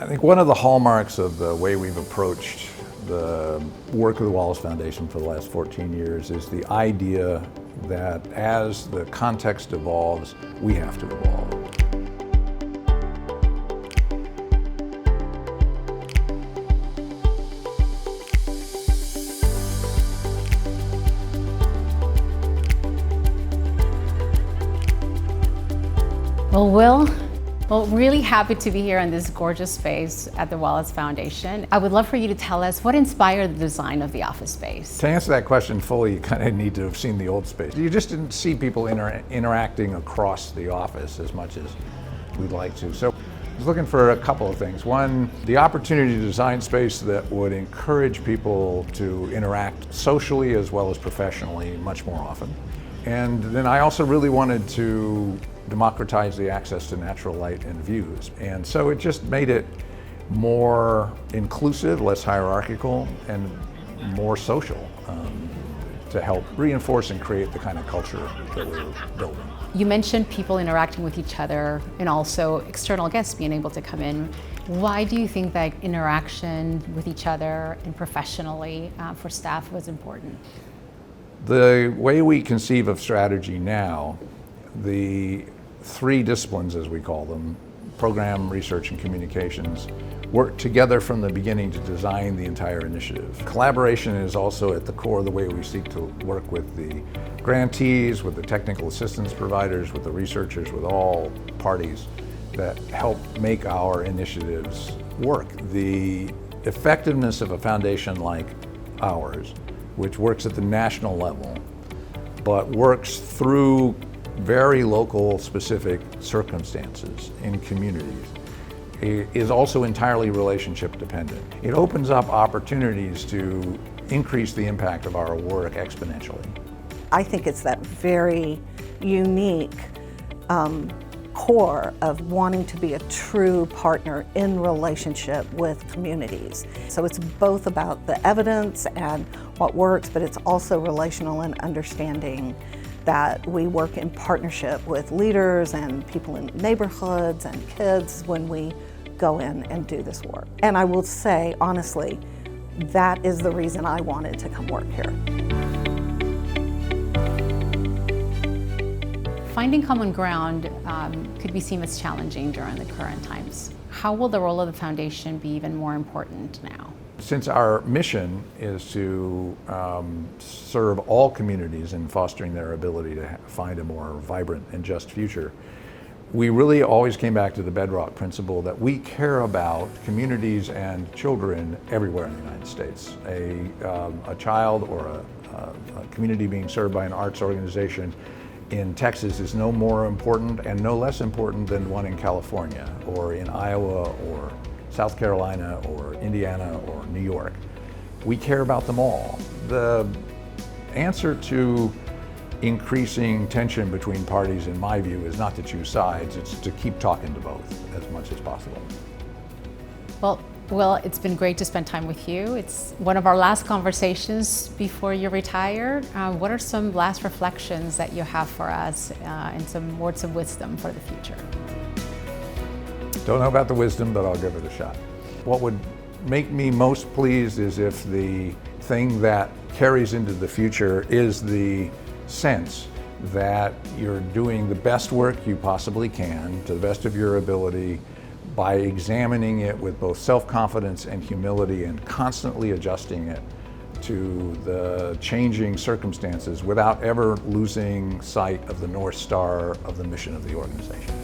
I think one of the hallmarks of the way we've approached the work of the Wallace Foundation for the last 14 years is the idea that as the context evolves, we have to evolve. Well, really happy to be here in this gorgeous space at the Wallace Foundation. I would love for you to tell us what inspired the design of the office space. To answer that question fully, you kind of need to have seen the old space. You just didn't see people interacting across the office as much as we'd like to. So I was looking for a couple of things. One, the opportunity to design space that would encourage people to interact socially as well as professionally much more often. And then I also really wanted to democratize the access to natural light and views. And so it just made it more inclusive, less hierarchical, and more social to help reinforce and create the kind of culture that we're building. You mentioned people interacting with each other and also external guests being able to come in. Why do you think that interaction with each other and professionally for staff was important? The way we conceive of strategy now, the three disciplines, as we call them, program, research, and communications, work together from the beginning to design the entire initiative. Collaboration is also at the core of the way we seek to work with the grantees, with the technical assistance providers, with the researchers, with all parties that help make our initiatives work. The effectiveness of a foundation like ours, which works at the national level, but works through very local specific circumstances in communities, is also entirely relationship dependent. It opens up opportunities to increase the impact of our work exponentially. I think it's that very unique core of wanting to be a true partner in relationship with communities. So it's both about the evidence and what works, but it's also relational and understanding that we work in partnership with leaders and people in neighborhoods and kids when we go in and do this work. And I will say, honestly, that is the reason I wanted to come work here. Finding common ground could be seen as challenging during the current times. How will the role of the foundation be even more important now? Since our mission is to serve all communities in fostering their ability to find a more vibrant and just future, we really always came back to the bedrock principle that we care about communities and children everywhere in the United States. A child or a community being served by an arts organization in Texas is no more important and no less important than one in California or in Iowa or South Carolina or Indiana or New York. We care about them all. The answer to increasing tension between parties, in my view, is not to choose sides, it's to keep talking to both as much as possible. Well, it's been great to spend time with you. It's one of our last conversations before you retire. What are some last reflections that you have for us and some words of wisdom for the future? Don't know about the wisdom, but I'll give it a shot. What would make me most pleased is if the thing that carries into the future is the sense that you're doing the best work you possibly can to the best of your ability by examining it with both self-confidence and humility and constantly adjusting it to the changing circumstances without ever losing sight of the North Star of the mission of the organization.